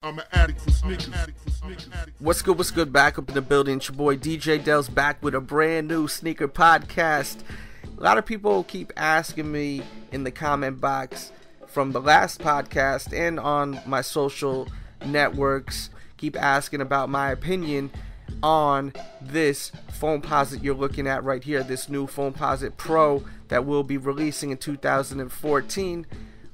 I'm an addict for sneakers. What's good? Back up in the building. It's your boy DJ Delz back with a brand new sneaker podcast. A lot of people keep asking me in the comment box from the last podcast and on my social networks, keep asking about my opinion on this Foamposite you're looking at right here, this new Foamposite Pro that we'll be releasing in 2014.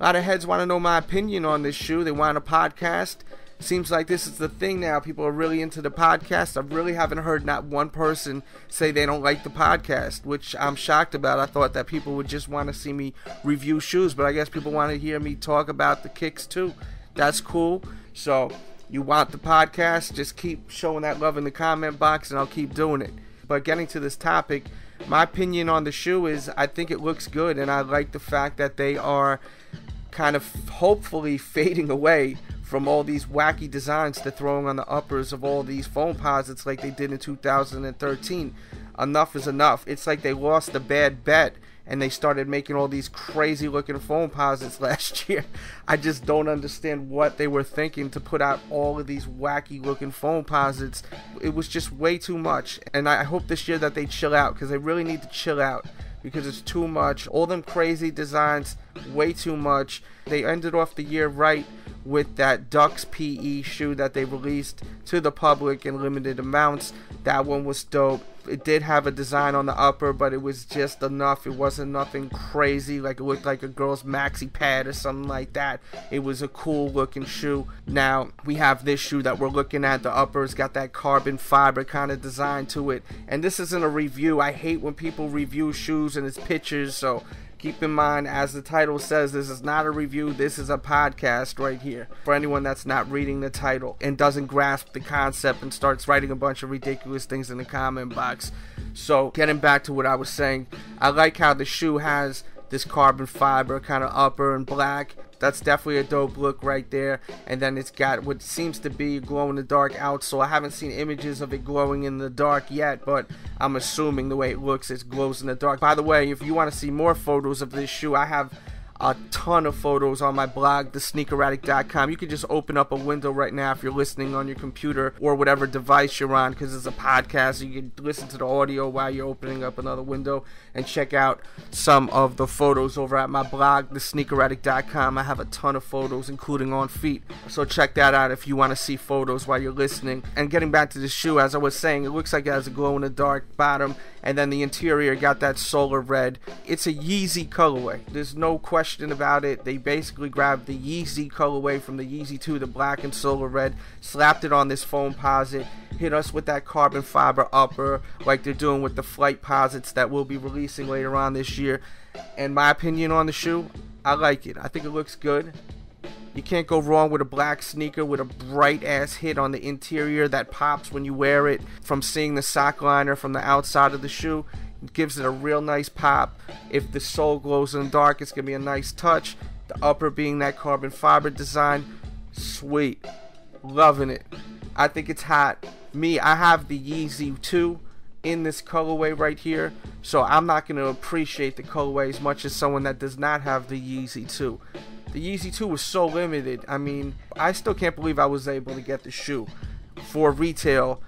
A lot of heads want to know my opinion on this shoe. They want a podcast. Seems like this is the thing now. People are really into the podcast. I really haven't heard not one person say they don't like the podcast, which I'm shocked about. I thought that people would just want to see me review shoes, but I guess people want to hear me talk about the kicks too. That's cool. So you want the podcast, just keep showing that love in the comment box and I'll keep doing it. But getting to this topic, my opinion on the shoe is I think it looks good, and I like the fact that they are kind of hopefully fading away from all these wacky designs they're throwing on the uppers of all these Foamposites like they did in 2013. Enough is enough. It's like they lost a bad bet and they started making all these crazy looking Foamposites last year. I just don't understand what they were thinking to put out all of these wacky looking Foamposites. It was just way too much, and I hope this year that they chill out, because they really need to chill out, because it's too much. All them crazy designs, way too much. They ended off the year right with that Ducks PE shoe that they released to the public in limited amounts. That one was dope. It did have a design on the upper, but it was just enough. It wasn't nothing crazy, like it looked like a girl's maxi pad or something like that. It was a cool looking shoe. Now we have this shoe that we're looking at. The upper's got that carbon fiber kind of design to it, and this isn't a review. I hate when people review shoes and it's pictures, so keep in mind, as the title says, this is not a review, this is a podcast right here. For anyone that's not reading the title and doesn't grasp the concept and starts writing a bunch of ridiculous things in the comment box. So, getting back to what I was saying, I like how the shoe has this carbon fiber kind of upper and black. That's definitely a dope look right there. And then it's got what seems to be glow in the dark outsole. I haven't seen images of it glowing in the dark yet, but I'm assuming the way it looks, it glows in the dark. By the way, if you want to see more photos of this shoe, I have a ton of photos on my blog, thesneakeraddict.com. You can just open up a window right now if you're listening on your computer or whatever device you're on, because it's a podcast, so you can listen to the audio while you're opening up another window and check out some of the photos over at my blog, thesneakeraddict.com. I have a ton of photos, including on feet, so check that out if you want to see photos while you're listening. And getting back to the shoe, as I was saying, it looks like it has a glow-in-the-dark bottom, and then the interior got that solar red. It's a Yeezy colorway. There's no question about it. They basically grabbed the Yeezy colorway from the Yeezy 2, the black and solar red, slapped it on this Foamposite, hit us with that carbon fiber upper like they're doing with the Flight Posits that we'll be releasing later on this year. And my opinion on the shoe, I like it. I think it looks good. You can't go wrong with a black sneaker with a bright ass hit on the interior that pops when you wear it. From seeing the sock liner from the outside of the shoe, it gives it a real nice pop. If the sole glows in the dark, it's gonna be a nice touch. The upper being that carbon fiber design, sweet, loving it. I think it's hot. I have the Yeezy 2 in this colorway right here, so I'm not gonna appreciate the colorway as much as someone that does not have the Yeezy 2. The Yeezy 2 was so limited. I mean, I still can't believe I was able to get the shoe for retail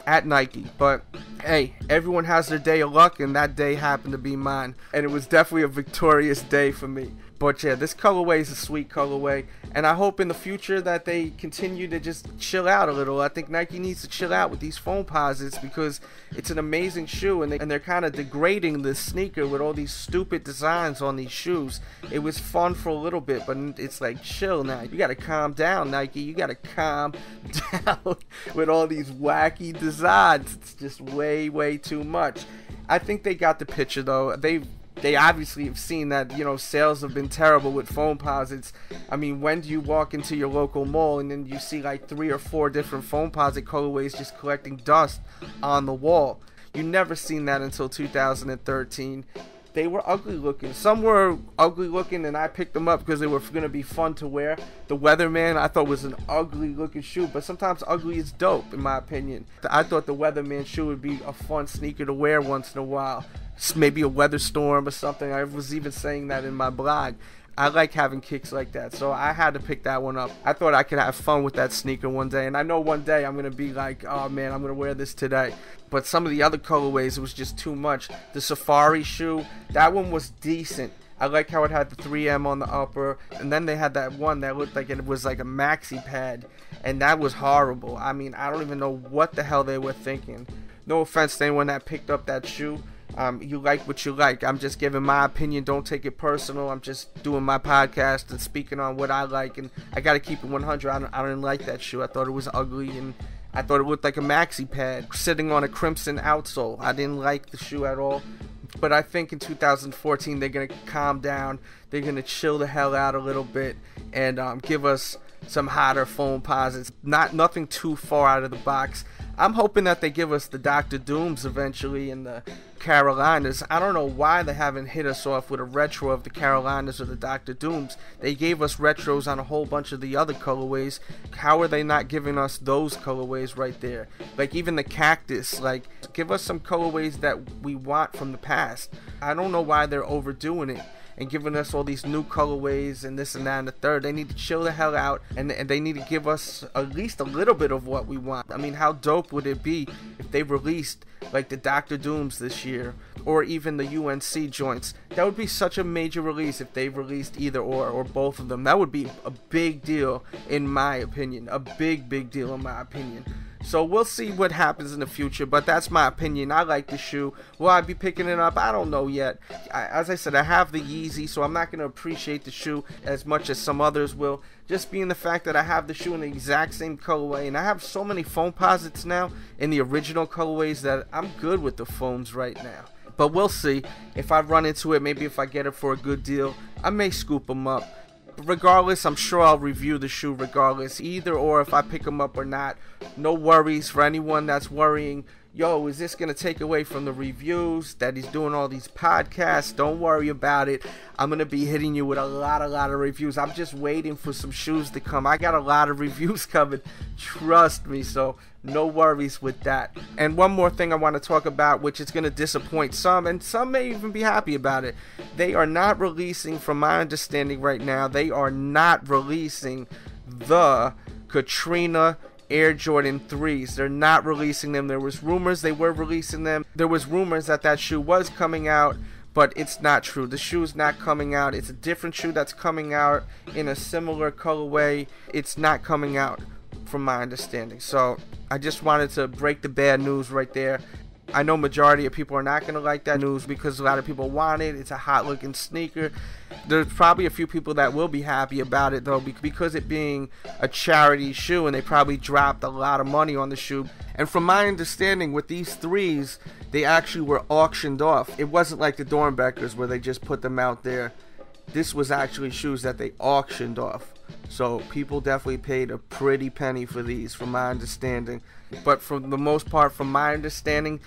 at Nike. But hey, everyone has their day of luck, and that day happened to be mine. And it was definitely a victorious day for me. But yeah, this colorway is a sweet colorway, and I hope in the future that they continue to just chill out a little. I think Nike needs to chill out with these Foamposites, because it's an amazing shoe, and they're kind of degrading the sneaker with all these stupid designs on these shoes. It was fun for a little bit, but it's like, chill now. You gotta calm down, Nike. You gotta calm down with all these wacky designs. It's just way too much. I think they got the picture though. They obviously have seen that, you know, sales have been terrible with Foamposites. I mean, when do you walk into your local mall and then you see like 3 or 4 different Foamposite colorways just collecting dust on the wall? You never seen that until 2013. They were ugly looking. Some were ugly looking, and I picked them up because they were going to be fun to wear. The Weatherman I thought was an ugly looking shoe, but sometimes ugly is dope in my opinion. I thought the Weatherman shoe would be a fun sneaker to wear once in a while. Maybe a weather storm or something. I was even saying that in my blog. I like having kicks like that, so I had to pick that one up. I thought I could have fun with that sneaker one day, and I know one day I'm going to be like, oh man, I'm going to wear this today. But some of the other colorways, it was just too much. The Safari shoe, that one was decent. I like how it had the 3M on the upper, and then they had that one that looked like it was like a maxi pad, and that was horrible. I mean, I don't even know what the hell they were thinking. No offense to anyone that picked up that shoe. You like what you like. I'm just giving my opinion. Don't take it personal. I'm just doing my podcast and speaking on what I like, and I got to keep it 100. I didn't like that shoe. I thought it was ugly, and I thought it looked like a maxi pad sitting on a crimson outsole. I didn't like the shoe at all. But I think in 2014 they're going to calm down. They're going to chill the hell out a little bit and give us some hotter Foamposites. Nothing too far out of the box. I'm hoping that they give us the Dr. Dooms eventually in the Carolinas. I don't know why they haven't hit us off with a retro of the Carolinas or the Dr. Dooms. They gave us retros on a whole bunch of the other colorways. How are they not giving us those colorways right there? Like even the Cactus, like give us some colorways that we want from the past. I don't know why they're overdoing it and giving us all these new colorways and this and that and the third. They need to chill the hell out, and they need to give us at least a little bit of what we want. I mean, how dope would it be if they released like the Dr. Dooms this year, or even the UNC joints? That would be such a major release if they released either or both of them. That would be a big deal in my opinion. A big deal in my opinion. So we'll see what happens in the future, but that's my opinion. I like the shoe. Will I be picking it up? I don't know yet. As I said, I have the Yeezy, so I'm not going to appreciate the shoe as much as some others will. Just being the fact that I have the shoe in the exact same colorway, and I have so many Foamposites now in the original colorways that I'm good with the foams right now. But we'll see. If I run into it, maybe if I get it for a good deal, I may scoop them up. Regardless, I'm sure I'll review the shoe regardless, either or if I pick them up or not. No worries for anyone that's worrying, yo, is this going to take away from the reviews that he's doing all these podcasts? Don't worry about it. I'm going to be hitting you with a lot of reviews. I'm just waiting for some shoes to come. I got a lot of reviews coming, trust me, so no worries with that. And one more thing I want to talk about, which is going to disappoint some, and some may even be happy about it. They are not releasing, from my understanding right now, they are not releasing the Katrina Air Jordan 3s. They're not releasing them. There was rumors they were releasing them. There was rumors that shoe was coming out, but it's not true. The shoe is not coming out. It's a different shoe that's coming out in a similar colorway. It's not coming out from my understanding. So I just wanted to break the bad news right there. I know majority of people are not going to like that news because a lot of people want it. It's a hot looking sneaker. There's probably a few people that will be happy about it though, because it being a charity shoe, and they probably dropped a lot of money on the shoe. And from my understanding, with these 3s, they actually were auctioned off. It wasn't like the Dornbeckers where they just put them out there. This was actually shoes that they auctioned off. So people definitely paid a pretty penny for these, from my understanding. But for the most part, from my understanding,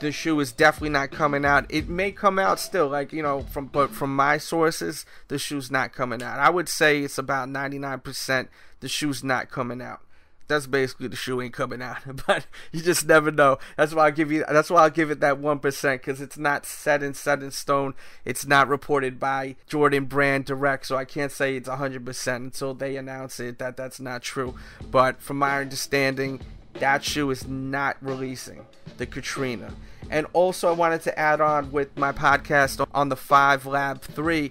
the shoe is definitely not coming out. It may come out still, like, you know, but from my sources, the shoe's not coming out. I would say it's about 99% the shoe's not coming out. That's basically the shoe ain't coming out, but you just never know. That's why I'll give it that 1%, because it's not set in stone. It's not reported by Jordan Brand Direct, so I can't say it's 100% until they announce it that's not true. But from my understanding, that shoe is not releasing, the Katrina. And also I wanted to add on with my podcast on the 5 Lab 3,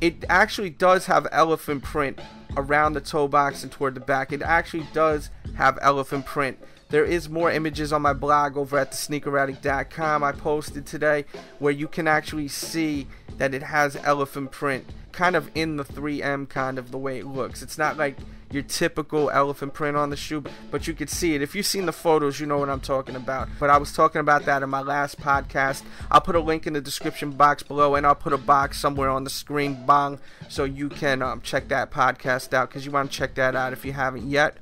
it actually does have elephant print around the toe box and toward the back. It actually does have elephant print. There is more images on my blog over at thesneakeraddict.com I posted today, where you can actually see that it has elephant print kind of in the 3M, kind of the way it looks. It's not like your typical elephant print on the shoe, but you could see it. If you've seen the photos, you know what I'm talking about. But I was talking about that in my last podcast. I'll put a link in the description box below, and I'll put a box somewhere on the screen, bong, so you can check that podcast out, because you want to check that out if you haven't yet.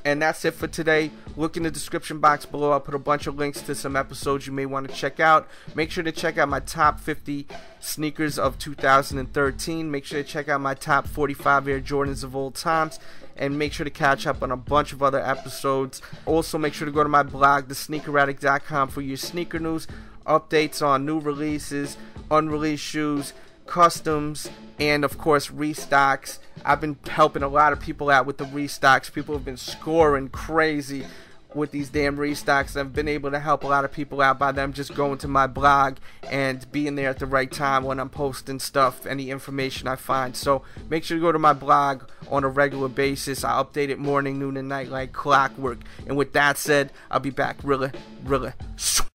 And that's it for today. Look in the description box below. I'll put a bunch of links to some episodes you may want to check out. Make sure to check out my top 50 sneakers of 2013. Make sure to check out my top 45 Air Jordans of all times. And make sure to catch up on a bunch of other episodes. Also, make sure to go to my blog, thesneakeraddict.com, for your sneaker news, updates on new releases, unreleased shoes, customs, and of course restocks. I've been helping a lot of people out with the restocks. People have been scoring crazy with these damn restocks. I've been able to help a lot of people out by them just going to my blog and being there at the right time when I'm posting stuff, any information I find. So make sure to go to my blog on a regular basis. I update it morning, noon, and night like clockwork. And with that said, I'll be back really soon.